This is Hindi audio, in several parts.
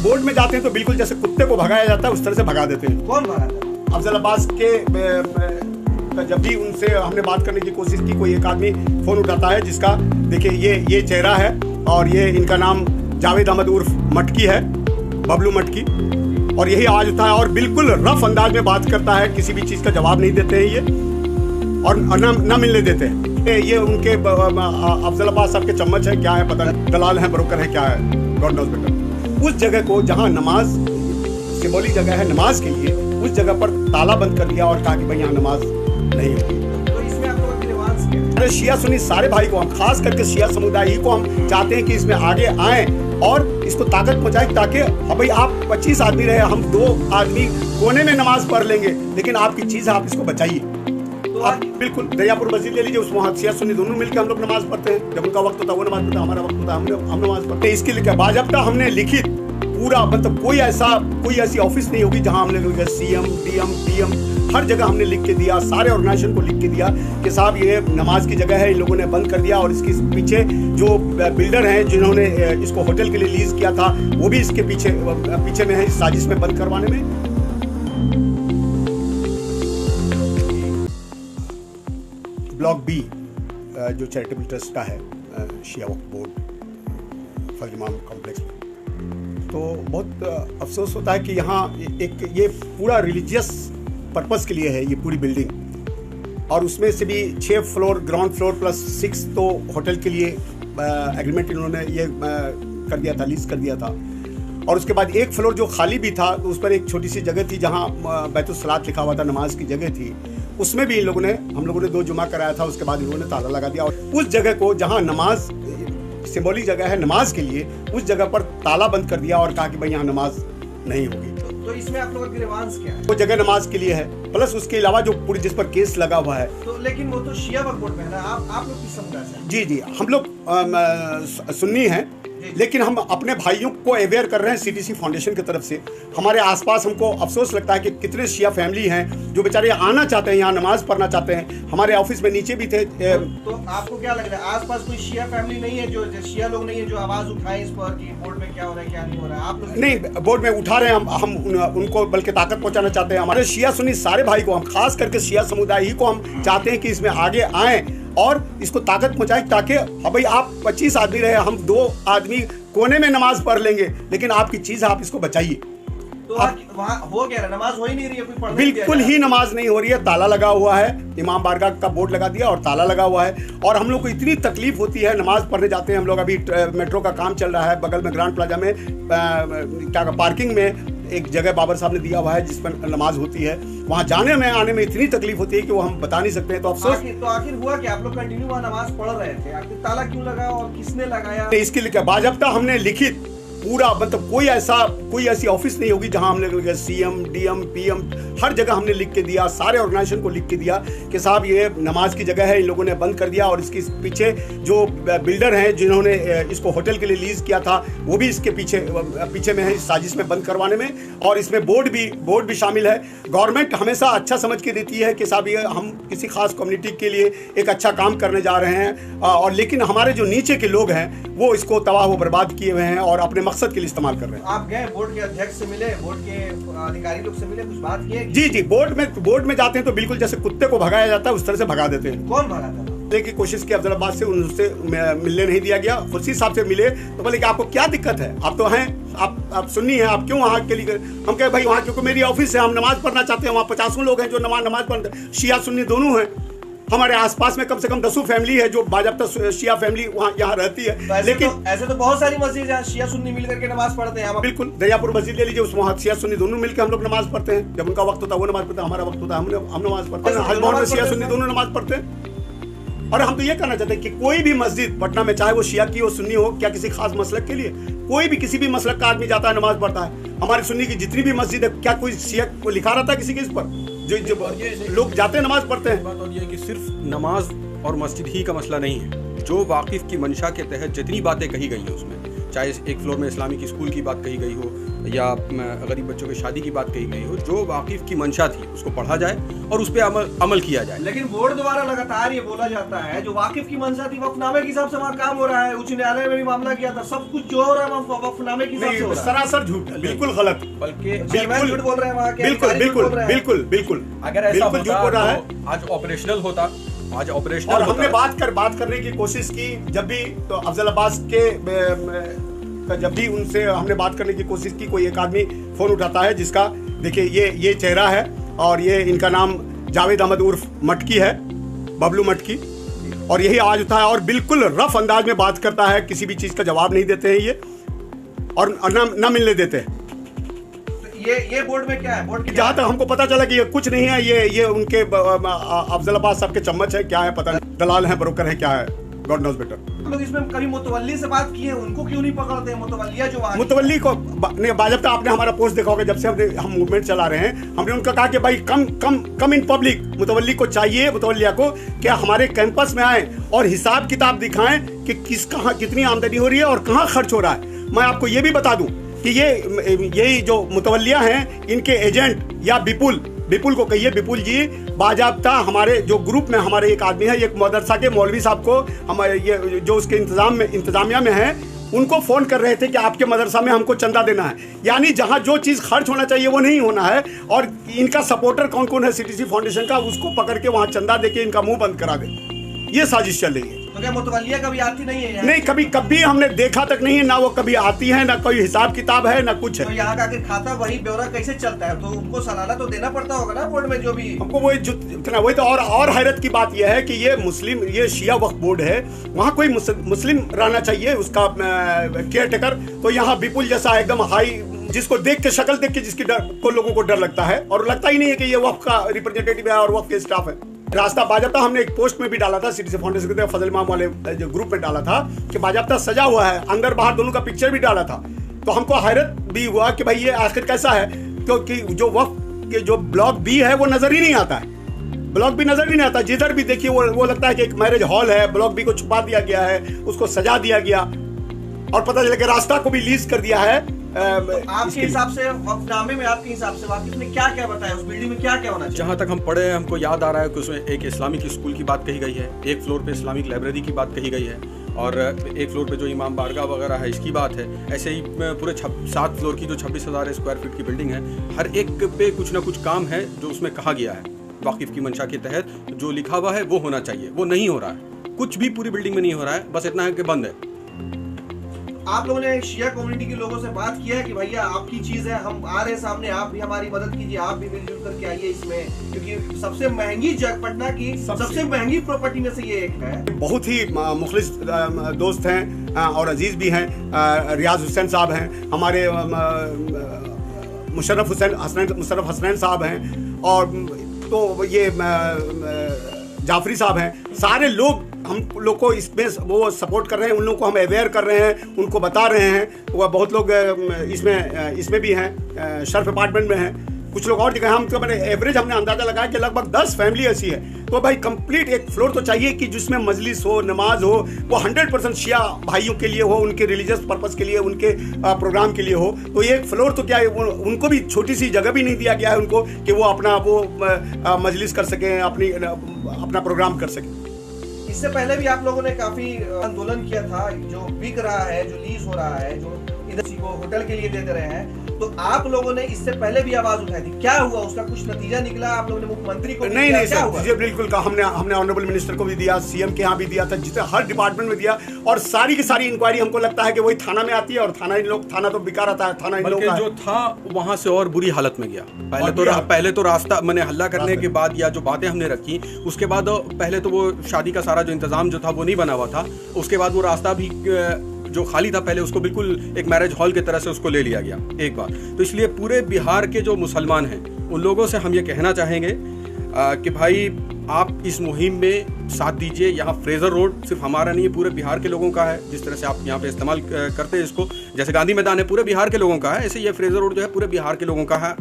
बोर्ड में जाते हैं तो बिल्कुल जैसे कुत्ते को भगाया जाता है उस तरह से भगा देते हैं। कौन भगाता है? अफजल अब्बास के जब भी उनसे हमने बात करने की कोशिश की, कोई एक आदमी फोन उठाता है जिसका देखिए ये चेहरा है और ये इनका नाम जावेद अहमद उर्फ मटकी है, बबलू मटकी, और यही आवाज उठता है और बिल्कुल रफ अंदाज में बात करता है, किसी भी चीज का जवाब नहीं देते हैं ये और न मिलने देते हैं। ये उनके अफजल अब्बास साहब के चम्मच है, क्या है पता नहीं, दलाल है, ब्रोकर है, क्या है, गॉड नोज बेटर। उस जगह को जहां नमाज सिंबॉलिक जगह है नमाज के लिए, उस जगह पर ताला बंद कर दिया और कहा कि भाई यहाँ नमाज नहीं होगी। तो इसमें आप लोगों की रिवाज क्या है? अरे शिया सुन्नी सारे भाई को, हम खास करके शिया समुदाय ही को हम चाहते हैं कि इसमें आगे आए और इसको ताकत पहुंचाए, ताकि भाई आप 25 आदमी रहे, हम 2 आदमी कोने में नमाज पढ़ लेंगे, लेकिन आपकी चीज है, आप इसको बचाइए। तो आप बिल्कुल दरियापुर मस्जिद ले लीजिए, उसमें शिया सुन्नी दोनों मिलकर हम लोग नमाज पढ़ते हैं। जब उनका वक्त होता है वो नमाज पढ़ते हैं, हमारा वक्त होता है हम नमाज पढ़ते हैं। इसके लिए बाज़ाब्ता हमने लिखित पूरा, मतलब कोई ऐसी ऑफिस नहीं होगी जहां हमने CM DM PM हर जगह हमने लिख के दिया, सारे ऑर्गेनाइजेशन को लिख के दिया कि साहब ये नमाज की जगह है, इन लोगों ने बंद कर दिया। और इसके पीछे जो बिल्डर हैं जिन्होंने इसको होटल के लिए लीज किया था वो भी इसके पीछे में है, इस साजिश में बंद करवाने में। ब्लॉक B जो चैरिटेबल ट्रस्ट का है, शिया वक्फ बोर्ड फजल इमाम कॉम्प्लेक्स में, तो बहुत अफसोस होता है कि यहाँ ये पूरा रिलीजियस पर्पस के लिए है ये पूरी बिल्डिंग, और उसमें से भी 6 फ्लोर ग्राउंड फ्लोर प्लस 6 तो होटल के लिए एग्रीमेंट इन्होंने ये कर दिया था, लीज कर दिया था। और उसके बाद 1 फ्लोर जो खाली भी था तो उस पर एक छोटी सी जगह थी जहाँ बैतुल सलात लिखा हुआ था, नमाज की जगह थी, उसमें भी हम लोगों ने 2 जुमा कराया था। उसके बाद इन्होंने ताला लगा दिया और उस जगह को जहाँ नमाज सिंबॉलिक जगह है नमाज के लिए, उस जगह पर ताला बंद कर दिया और कहा कि भाई यहाँ नमाज नहीं होगी। तो इसमें आप लोगों की रिवाज क्या है? वो जगह नमाज के लिए है, प्लस उसके अलावा जो पूरी जिस पर केस लगा हुआ है। तो लेकिन वो तो शिया वक्फ बोर्ड में है ना, आप लोग किस समुदाय से? जी हम लोग सुन्नी हैं, लेकिन हम अपने भाइयों को अवेयर कर रहे हैं CTC फाउंडेशन की तरफ से। हमारे आसपास हमको अफसोस लगता है कि कितने शिया फैमिली हैं जो बेचारे आना चाहते हैं, यहाँ नमाज पढ़ना चाहते हैं। हमारे ऑफिस में नीचे भी थे। तो आपको क्या लग रहा है, आसपास कोई शिया फैमिली नहीं है, जो शिया लोग नहीं है जो आवाज उठाए इस पर कि बोर्ड में क्या हो रहा है क्या नहीं हो रहा है? आप लोग नहीं, बोर्ड में उठा रहे हैं, हम उनको बल्कि ताकत पहुंचाना चाहते हैं। हमारे शिया सुन्नी सारे भाई को, हम खास करके शिया समुदाय ही को हम चाहते हैं कि इसमें आगे आए और इसको ताकत पहुंचाए, ताकि भाई आप 25 आदमी रहे, हम 2 आदमी कोने में नमाज पढ़ लेंगे, लेकिन आपकी चीज है, आप इसको बचाइए। तो वहाँ हो क्या रहा, नमाज हो ही नहीं रही है, कोई पढ़ने बिल्कुल ही नमाज नहीं हो रही है। ताला लगा हुआ है, इमाम बारगाह का बोर्ड लगा दिया और ताला लगा हुआ है। और हम लोग को इतनी तकलीफ होती है, नमाज पढ़ने जाते हैं हम लोग, अभी मेट्रो का काम चल रहा है, बगल में ग्रांड प्लाजा में क्या पार्किंग में एक जगह बाबर साहब ने दिया हुआ है जिस पर नमाज होती है, वहाँ जाने में आने में इतनी तकलीफ होती है कि वो हम बता नहीं सकते हैं। तो अफसोस तो आखिर हुआ कि आप लोग कंटिन्यू वहाँ नमाज पढ़ रहे थे, आखिर ताला क्यों लगा और किसने लगाया? इसके लिए बाज़ाब्ता हमने लिखित पूरा, मतलब कोई ऐसी ऑफिस नहीं होगी जहां हमने CM DM PM हर जगह हमने लिख के दिया, सारे ऑर्गेनाइजेशन को लिख के दिया कि साहब ये नमाज की जगह है, इन लोगों ने बंद कर दिया। और इसके पीछे जो बिल्डर हैं जिन्होंने इसको होटल के लिए लीज किया था वो भी इसके पीछे में है, इस साजिश में बंद करवाने में। और इसमें बोर्ड भी शामिल है। गवर्नमेंट हमेशा अच्छा समझ के देती है कि साहब ये हम किसी खास कम्युनिटी के लिए एक अच्छा काम करने जा रहे हैं, और लेकिन हमारे जो नीचे के लोग हैं वो इसको तबाह व बर्बाद किए हुए हैं और अपने मकसद के लिए इस्तेमाल कर रहे हैं। आप गए बोर्ड के अध्यक्ष से मिले, बोर्ड के अधिकारी लोग से मिले, कुछ बात किए? जी बोर्ड में जाते हैं तो बिल्कुल जैसे कुत्ते को भगाया जाता है उस तरह से भगा देते हैं। कौन भगाता है? की कोशिश की अफजल अब्बास से, उनसे मिलने नहीं दिया गया। खुर्शीद साहब से मिले तो बोले कि आपको क्या दिक्कत है, आप तो हैं, आप सुन्नी हैं, आप क्यों वहाँ के लिए? हम कहे भाई वहाँ क्योंकि मेरी ऑफिस है, हम नमाज पढ़ना चाहते हैं, वहाँ 50 लोग हैं जो नमाज पढ़ते हैं, शिया सुन्नी दोनों हैं। हमारे आसपास में कम से कम 10 फैमिली है जो बाज़ाब्ता शिया फैमिली वहाँ यहाँ रहती है। लेकिन ऐसे तो बहुत सारी मस्जिद है शिया सुन्नी मिलकर के नमाज पढ़ते हैं। बिल्कुल दरियापुर मस्जिद ले लीजिए, उसमें शिया सुन्नी दोनों मिलकर हम लोग नमाज पढ़ते हैं। जब उनका वक्त होता है वो नमाज पढ़ते हैं, हमारा वक्त होता है हम नमाज पढ़ते हैं। हज मोहम्मद शिया सुन्नी दोनों नमाज पढ़ते हैं। और हम तो ये कहना चाहते हैं कि कोई भी मस्जिद पटना में, चाहे वो शिया की हो सुन्नी हो, क्या किसी खास मसलक के लिए, कोई भी किसी भी मसलक का आदमी जाता है नमाज पढ़ता है। हमारी सुन्नी की जितनी भी मस्जिद है, क्या कोई शिया को लिखा रहता है किसी के इस पर? जो लोग जाते हैं नमाज पढ़ते हैं। बात और ये है कि सिर्फ नमाज और मस्जिद ही का मसला नहीं है, जो वाकिफ की मंशा के तहत जितनी बातें कही गई हैं उसमें, चाहे एक फ्लोर में इस्लामिक स्कूल की बात कही गई हो या गरीब बच्चों की शादी की बात कही गई हो, जो वाकिफ़ की मंशा थी उसको पढ़ा जाए और उस पर अमल किया जाए। लेकिन बोर्ड द्वारा लगातार ये बोला जाता है जो वाकिफ की मंशा थी वक्फनामे के हिसाब से वहाँ काम हो रहा है, उच्च न्यायालय में भी मामला किया था, सब कुछ जो हो रहा है वक्फनामे के हिसाब से हो रहा है। सरासर झूठ, बिल्कुल गलत, बल्कि झूठ बोल रहे हैं वहाँ के, बिल्कुल बिल्कुल बिल्कुल बिल्कुल। अगर ऐसा बिल्कुल झूठ बोल रहा है। होता आज ऑपरेशनल होता, आज ऑपरेशनल और होता। हमने बात करने की कोशिश की जब भी, तो अफजल अब्बास के जब भी उनसे हमने बात करने की कोशिश की, कोई एक आदमी फोन उठाता है जिसका देखिए ये चेहरा है और ये इनका नाम जावेद अहमद उर्फ मटकी है, बबलू मटकी, और यही आवाज उठा है और बिल्कुल रफ अंदाज में बात करता है, किसी भी चीज का जवाब नहीं देते हैं ये और न मिलने देते हैं। ये बोर्ड में क्या है? बोर्ड जहाँ तक हमको पता चला कि ये कुछ नहीं है, ये उनके अफजल अब्बास साहब के चम्मच है, क्या है पता नहीं, दलाल है, ब्रोकर है, क्या है, गॉड नोज बेटर। लोग इसमें कभी मुतवल्ली से बात की है, उनको क्यों नहीं पकड़ते हैं? मुतवल्लिया जो वहाँ मुतवल्ली को नहीं, बाजबता आपने हमारा पोस्ट देखा होगा, जब से हम मूवमेंट चला रहे हैं, हमने उनका कहा कि भाई कम इन पब्लिक, मुतवल्ली को चाहिए, मुतवल्लिया को क्या हमारे कैंपस में आए और हिसाब किताब दिखाएं कि कहाँ कितनी आमदनी हो रही है और कहाँ खर्च हो रहा है। मैं आपको ये भी बता दूं कि यही जो मुतवल्लिया हैं, इनके एजेंट या विपुल को कहिए, विपुल जी बाजाब्ता हमारे जो ग्रुप में हमारे एक आदमी है, एक मदरसा के मौलवी साहब को हमारे ये जो उसके इंतजामिया में है, उनको फोन कर रहे थे कि आपके मदरसा में हमको चंदा देना है। यानी जहां जो चीज़ खर्च होना चाहिए वो नहीं होना है, और इनका सपोर्टर कौन कौन है सीटीसी फाउंडेशन का, उसको पकड़ के वहां चंदा देके इनका मुंह बंद करा दे, ये साजिश चल रही है। तो क्या मुतवल्लिया कभी आती नहीं है? नहीं, कभी हमने देखा तक नहीं है, ना वो कभी आती है, ना कोई हिसाब किताब है, ना कुछ है। तो यहाँ का खाता वही ब्यौरा कैसे चलता है? तो उनको सालाना तो देना पड़ता होगा ना बोर्ड में, जो भी हमको वही तो। और हैरत की बात यह है कि ये शिया वक्फ बोर्ड है, वहाँ कोई मुस्लिम रहना चाहिए उसका केयर टेकर, तो यहाँ विपुल जैसा एकदम हाई, जिसको देख के शक्ल देख के जिसकी को लोगों को डर लगता है, और लगता ही नहीं है कि ये वक्फ का रिप्रेजेंटेटिव है और वक्फ के स्टाफ है। रास्ता बाजाब्ता हमने एक पोस्ट में भी डाला था, सीटीसी फाउंडेशन के फजल इमाम वाले जो ग्रुप में डाला था कि बाजाब्ता सजा हुआ है, अंदर बाहर दोनों का पिक्चर भी डाला था। तो हमको हैरत भी हुआ कि भाई ये आखिर कैसा है, क्योंकि जो वक्फ के जो ब्लॉक बी है वो नजर ही नहीं आता है, ब्लॉक बी नजर ही नहीं आता। जिधर भी देखिए वो लगता है कि एक मैरिज हॉल है, ब्लॉक बी को छुपा दिया गया है, उसको सजा दिया गया, और पता चला कि रास्ता को भी लीज कर दिया है। आपके हिसाब से वक्फनामे में, आपके हिसाब से वाकिफ ने क्या क्या बताया, उस बिल्डिंग में क्या क्या होना चाहिए? जहाँ तक हम पढ़े हैं, हमको याद आ रहा है कि उसमें एक इस्लामिक स्कूल की बात कही गई है, एक फ्लोर पे इस्लामिक लाइब्रेरी की बात कही गई है, और एक फ्लोर पे जो इमाम बारगाह वगैरह है इसकी बात है। ऐसे ही पूरे 7 फ्लोर की जो 26,000 स्क्वायर फीट की बिल्डिंग है, हर एक पे कुछ ना कुछ काम है जो उसमें कहा गया है। वाकिफ की मंशा के तहत जो लिखा हुआ है वो होना चाहिए, वो नहीं हो रहा है, कुछ भी पूरी बिल्डिंग में नहीं हो रहा है, बस इतना है कि बंद है। आप लोगों ने शिया कम्युनिटी के लोगों से बात किया है कि भैया आपकी चीज है, हम आ रहे हैं सामने, आप भी हमारी मदद कीजिए, आप भी मिलजुल करके आइए इसमें, क्योंकि सबसे महंगी जगह, पटना की सबसे महंगी प्रॉपर्टी में से ये एक है। बहुत ही मुखलिस दोस्त हैं और अजीज भी हैं, रियाज हुसैन साहब हैं, हमारे मुशर्रफ हसनैन साहब हैं, और तो ये जाफरी साहब हैं। सारे लोग हम लोग को इसमें वो सपोर्ट कर रहे हैं, उन लोगों को हम अवेयर कर रहे हैं, उनको बता रहे हैं। वो बहुत लोग इसमें भी हैं, शर्फ अपार्टमेंट में हैं, कुछ लोग और जगह। हम तो मैंने एवरेज हमने अंदाजा लगाया कि लगभग 10 फैमिली ऐसी है। तो भाई कंप्लीट एक फ्लोर तो चाहिए कि जिसमें मजलिस हो, नमाज हो, वो 100% शिया भाइयों के लिए हो, उनके रिलीजियस पर्पस के लिए, उनके प्रोग्राम के लिए हो। तो ये एक फ्लोर तो क्या है, उनको भी छोटी सी जगह भी नहीं दिया गया है उनको कि वो अपना मजलिस कर सकें, अपना प्रोग्राम कर सकें। इससे पहले भी आप लोगों ने काफी आंदोलन किया था, जो बिक रहा है, जो लीज हो रहा है, जो इधर को होटल के लिए दे रहे हैं, तो आप लोगों ने इससे पहले भी आवाज उठाई थी, क्या हुआ? उसका कुछ नतीजा निकला? आप लोगों ने मुख्यमंत्री को नहीं सर, बिल्कुल कहा, हमने ऑनरेबल मिनिस्टर को भी दिया, सीएम के यहाँ भी दिया था, जिसे हर डिपार्टमेंट में दिया, और सारी की सारी इंक्वायरी हमको लगता है कि वही थाना में आती है, और थाना तो बिका रहता है, थाना इन लोगों का जो था वहां से और बुरी हालत में गया। पहले तो रास्ता मैंने हल्ला करने के बाद या जो बातें हमने रखी, उसके बाद पहले तो वो शादी का सारा जो इंतजाम जो था वो नहीं बना हुआ था, उसके बाद वो रास्ता भी जो खाली था पहले, उसको बिल्कुल एक मैरिज हॉल की तरह से उसको ले लिया गया एक बार। तो इसलिए पूरे बिहार के जो मुसलमान हैं उन लोगों से हम ये कहना चाहेंगे कि भाई आप इस मुहिम में साथ दीजिए। यहाँ फ्रेजर रोड सिर्फ हमारा नहीं है, पूरे बिहार के लोगों का है। जिस तरह से आप यहाँ पे इस्तेमाल करते हैं इसको, जैसे गांधी मैदान है पूरे बिहार के लोगों का है, ऐसे ये फ्रेजर रोड जो है पूरे बिहार के लोगों का है।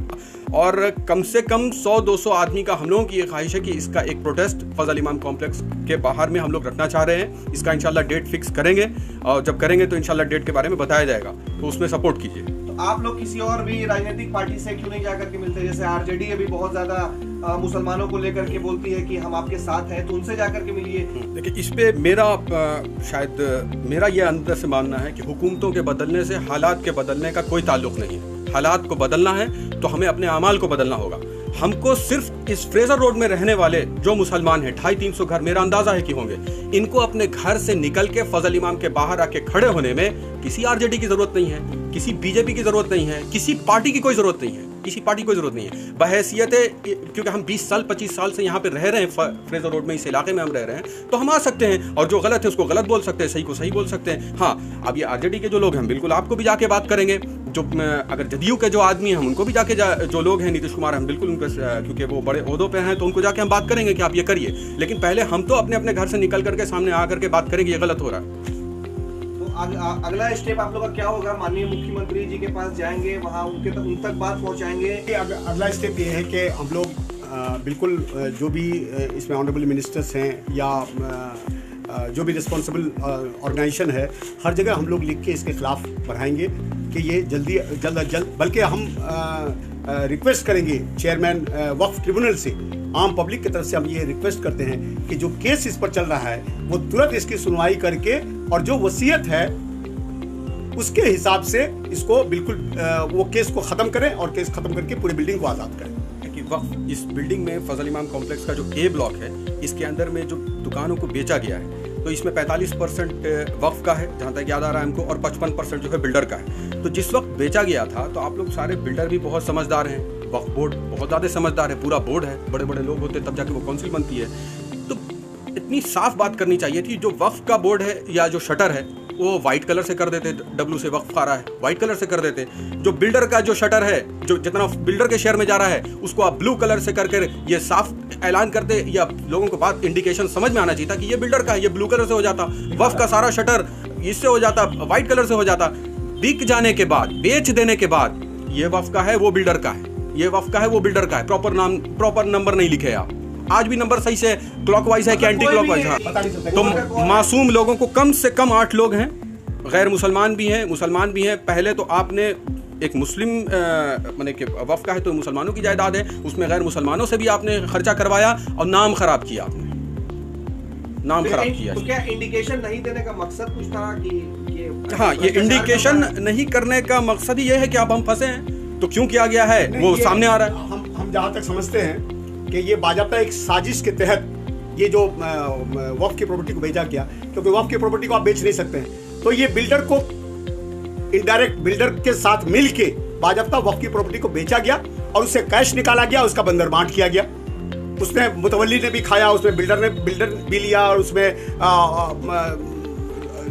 और कम से कम 100-200 आदमी का हम लोगों की ये ख्वाहिश है कि इसका एक प्रोटेस्ट फजल इमाम कॉम्प्लेक्स के बाहर में हम लोग रखना चाह रहे हैं। इसका इंशाल्लाह डेट फिक्स करेंगे, और जब करेंगे तो इंशाल्लाह डेट के बारे में बताया जाएगा, तो उसमें सपोर्ट कीजिए। तो आप लोग किसी और भी राजनीतिक पार्टी से क्यों नहीं जाकर के मिलते? जैसे आरजेडी अभी बहुत ज्यादा मुसलमानों को लेकर के बोलती है कि हम आपके साथ हैं, तो उनसे जाकर के मिलिए। देखिए, इस पे मेरा शायद मेरा ये अंदर से मानना है कि हुकूमतों के बदलने से हालात के बदलने का कोई ताल्लुक नहीं है। हालात को बदलना है तो हमें अपने अमाल को बदलना होगा। हमको सिर्फ इस फ्रेजर रोड में रहने वाले जो मुसलमान हैं, 250-300 घर मेरा अंदाजा है कि होंगे, इनको अपने घर से निकल के फजल इमाम के बाहर आके खड़े होने में किसी आरजेडी की जरूरत नहीं है, किसी बीजेपी की जरूरत नहीं है, किसी पार्टी की कोई जरूरत नहीं है, किसी पार्टी की कोई जरूरत नहीं है। बहैसियत, क्योंकि हम 20 साल 25 साल से यहाँ पे रह रहे हैं, फ्रेजर रोड में, इस इलाके में हम रह रहे हैं, तो हम आ सकते हैं और जो गलत है उसको गलत बोल सकते हैं, सही को सही बोल सकते हैं। हाँ, अब ये आरजेडी के जो लोग हैं, बिल्कुल आपको भी जाके बात करेंगे। जो अगर जदयू के जो आदमी हैं, हम उनको भी जाके जो लोग हैं, नीतीश कुमार, हम बिल्कुल उनको, क्योंकि वो बड़े ओहदों पे हैं, तो उनको जाके हम बात करेंगे कि आप ये करिए। लेकिन पहले हम तो अपने अपने घर से निकल करके सामने आ करके बात करेंगे ये गलत हो रहा है। अगला स्टेप आप लोग का क्या होगा? माननीय मुख्यमंत्री जी के पास जाएंगे, वहाँ उन तक बात पहुँचाएंगे? अगला स्टेप ये है कि हम लोग बिल्कुल जो भी इसमें ऑनरेबल मिनिस्टर्स हैं या जो भी रिस्पॉन्सिबल ऑर्गेनाइजेशन है, हर जगह हम लोग लिख के इसके खिलाफ बढ़ाएंगे कि ये जल्द, बल्कि हम रिक्वेस्ट करेंगे चेयरमैन वक्फ ट्रिब्यूनल से, आम पब्लिक की तरफ से हम ये रिक्वेस्ट करते हैं कि जो केस इस पर चल रहा है वो तुरंत इसकी सुनवाई करके, और जो वसीयत है उसके हिसाब से इसको बिल्कुल वो केस को ख़त्म करें, और केस ख़त्म करके पूरी बिल्डिंग को आज़ाद करें। वक्फ इस बिल्डिंग में फजल इमाम कॉम्प्लेक्स का जो ए ब्लॉक है, इसके अंदर में जो दुकानों को बेचा गया है, तो इसमें 45% वक्फ का है जहाँ तक याद आ रहा है हमको, और 55% जो है बिल्डर का है। तो जिस वक्त बेचा गया था तो आप लोग सारे बिल्डर भी बहुत समझदार हैं, वक्फ बोर्ड बहुत ज़्यादा समझदार है, पूरा बोर्ड है, बड़े बड़े लोग होते तब जाके वो काउंसिल बनती है। तो इतनी साफ बात करनी चाहिए थी। जो वक्फ का बोर्ड है या जो शटर है वो वाइट कलर से कर देते, डब्ल्यू से वक्फ आ रहा है, वाइट कलर से कर देते। जो बिल्डर का जो शटर है, जो जितना बिल्डर के शेयर में जा रहा है, उसको आप ब्लू कलर से करके ये साफ ऐलान करते, या लोगों को बात इंडिकेशन समझ में आना चाहिए था कि ये बिल्डर का है, ये ब्लू कलर से हो जाता, वक्फ का सारा शटर इससे हो जाता, वाइट कलर से हो जाता। बिक जाने के बाद, बेच देने के बाद, ये वक्फ का है वो बिल्डर का है, ये वक्फ का है वो बिल्डर का है, प्रॉपर नंबर नहीं लिखे आप। आज भी नंबर सही से क्लॉकवाइज है कि एंटी क्लॉकवाइज? हाँ, तो मासूम लोगों को कम से कम 8 लोग हैं, गैर मुसलमान भी हैं, मुसलमान भी हैं। पहले तो आपने एक मुस्लिम माने कि वक्फ का है तो मुसलमानों की जायदाद है, उसमें गैर मुसलमानों से भी आपने खर्चा करवाया और नाम खराब किया आपने, नाम खराब किया। तो क्या इंडिकेशन नहीं देने का मकसद कुछ था कि हाँ, ये इंडिकेशन नहीं करने का मकसद ही ये है कि अब हम फंसे हैं, तो क्यों किया गया है वो सामने आ रहा है। हम जहाँ तक समझते हैं कि ये बाज़ाब्ता एक साजिश के तहत ये जो वक्फ की प्रॉपर्टी को भेजा गया, क्योंकि वक्फ की प्रॉपर्टी को आप बेच नहीं सकते हैं, तो ये बिल्डर को इनडायरेक्ट बिल्डर के साथ मिलके बाज़ाब्ता वक्फ की प्रॉपर्टी को बेचा गया और उससे कैश निकाला गया, उसका बंदरबांट किया गया। उसमें मुतवल्ली ने भी खाया, उसमें बिल्डर भी लिया, और उसमें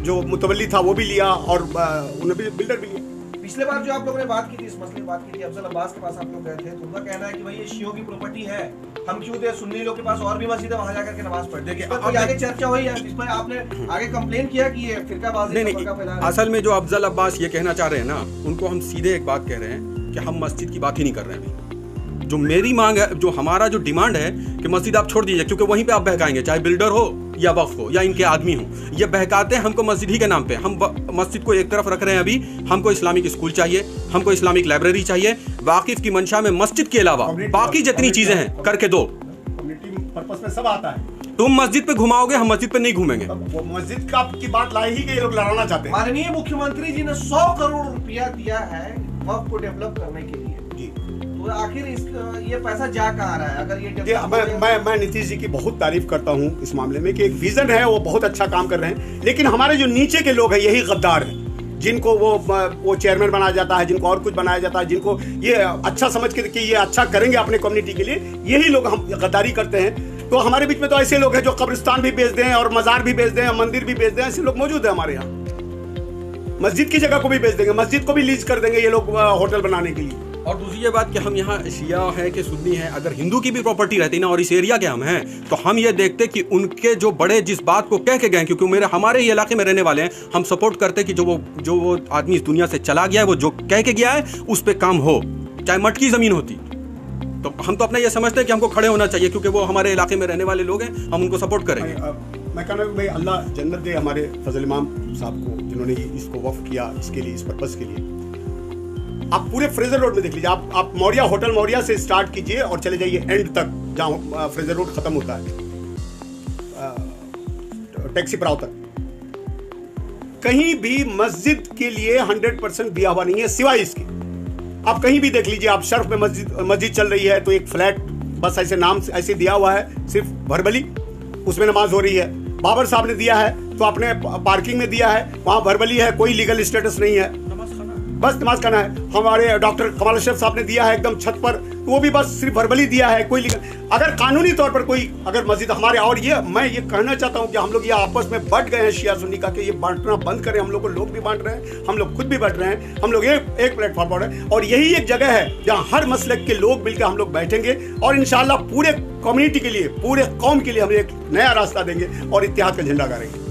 जो मुतवल्ली था वो भी लिया, और उन्हें भी बिल्डर भी लिया। पिछले बार जो आप लोगों ने बात की थी, इस मसले की बात की थी, अफजल अब्बास के पास आप लोग गए थे, तो उनका कहना है कि भाई ये शियों की प्रॉपर्टी है, हम क्यों दे, सुन्नी लोग के पास और भी मस्जिद है, वहां जाकर के नमाज पढ़। देखिए, अब आगे चर्चा हुई है, इस पर आपने आगे कंप्लेन किया कि ये फिरकाबाजी का फैला है। असल में जो अफजल अब्बास ये कहना चाह रहे हैं ना, उनको हम सीधे एक बात कह रहे हैं कि हम मस्जिद की बात ही नहीं कर रहे हैं। जो मेरी मांग है, जो हमारा जो डिमांड है कि मस्जिद आप छोड़ दीजिए, क्योंकि वहीं पे आप बहकाएंगे, चाहे बिल्डर हो या वक्फ हो या इनके आदमी हो, ये बहकाते हैं हमको मस्जिद ही के नाम पे। हम मस्जिद को एक तरफ रख रहे हैं अभी, हमको इस्लामिक स्कूल चाहिए, हमको इस्लामिक लाइब्रेरी चाहिए। वाकिफ की मंशा में मस्जिद के अलावा बाकी जितनी चीजें हैं करके दो। कम्युनिटी पर्पस में सब आता है। तुम मस्जिद पे घुमाओगे, हम मस्जिद पे नहीं घूमेंगे। वो मस्जिद का की बात लाई ही कि ये लोग लड़ाना चाहते हैं। माननीय मुख्यमंत्री जी ने 100 करोड़ रुपया दिया है वक्फ को डेवलप करने के लिए जी, तो आखिर ये पैसा जा कहाँ रहा है? अगर ये मैं नीतीश जी की बहुत तारीफ करता हूँ इस मामले में कि एक विजन है, वो बहुत अच्छा काम कर रहे हैं, लेकिन हमारे जो नीचे के लोग हैं यही गद्दार हैं, जिनको वो चेयरमैन बनाया जाता है, जिनको और कुछ बनाया जाता है, जिनको ये अच्छा समझ के कि ये अच्छा करेंगे अपने कम्युनिटी के लिए, यही लोग हम गद्दारी करते हैं। तो हमारे बीच में तो ऐसे लोग हैं जो कब्रिस्तान भी बेच दें और मजार भी बेच दें, मंदिर भी बेच दें, ऐसे लोग मौजूद है हमारे यहाँ। मस्जिद की जगह को भी बेच देंगे, मस्जिद को भी लीज कर देंगे ये लोग होटल बनाने के लिए। और दूसरी ये बात कि हम यहाँ शिया हैं कि सुन्नी हैं, अगर हिंदू की भी प्रॉपर्टी रहती ना और इस एरिया के हम हैं, तो हम ये देखते कि उनके जो बड़े जिस बात को कह के गए, क्योंकि हमारे ही इलाके में रहने वाले हैं, हम सपोर्ट करते कि जो वो आदमी इस दुनिया से चला गया है, वो जो कह के गया है उस पर काम हो, चाहे मटकी ज़मीन होती। तो हम तो अपना ये समझते हैं कि हमको खड़े होना चाहिए, क्योंकि वो हमारे इलाके में रहने वाले लोग हैं, हम उनको सपोर्ट करेंगे। मैं कहना भाई अल्लाह जन्नत दे हमारे फजल इमाम साहब को, जिन्होंने इसको वक्फ किया इसके लिए, इस पर्पज़ के लिए। आप पूरे फ्रेजर रोड में देख लीजिए, आप मौर्या होटल मौर्या से स्टार्ट कीजिए और चले जाइए एंड तक जहाँ फ्रेजर रोड खत्म होता है, टैक्सी पड़ाव तक, कहीं भी मस्जिद के लिए 100% दिया हुआ नहीं है सिवाय इसके। आप कहीं भी देख लीजिए, आप शर्फ में मस्जिद चल रही है तो एक फ्लैट बस ऐसे नाम से ऐसे दिया हुआ है, सिर्फ भरबली, उसमें नमाज हो रही है। बाबर साहब ने दिया है तो अपने पार्किंग में दिया है, वहाँ भरबली है, कोई लीगल स्टेटस नहीं है, बस नमाज खाना है। हमारे डॉक्टर कमाल अशरफ साहब ने दिया है एकदम छत पर, तो वो भी बस सिर्फ वर्बली दिया है, कोई लीगल। अगर कानूनी तौर पर कोई अगर मस्जिद हमारे, और ये मैं ये कहना चाहता हूँ कि हम लोग ये आपस में बंट गए हैं शिया सुन्नी का, कि ये बांटना बंद करें। हम लोग को लोग भी बांट रहे हैं, हम लोग खुद भी बांट रहे हैं, हम लोग एक प्लेटफॉर्म पर है, और यही एक जगह है जहाँ हर मसलक के लोग मिलकर हम लोग बैठेंगे और इंशाल्लाह पूरे कम्युनिटी के लिए, पूरे कौम के लिए हम एक नया रास्ता देंगे और इत्तेहाद का झंडा गाड़ेंगे।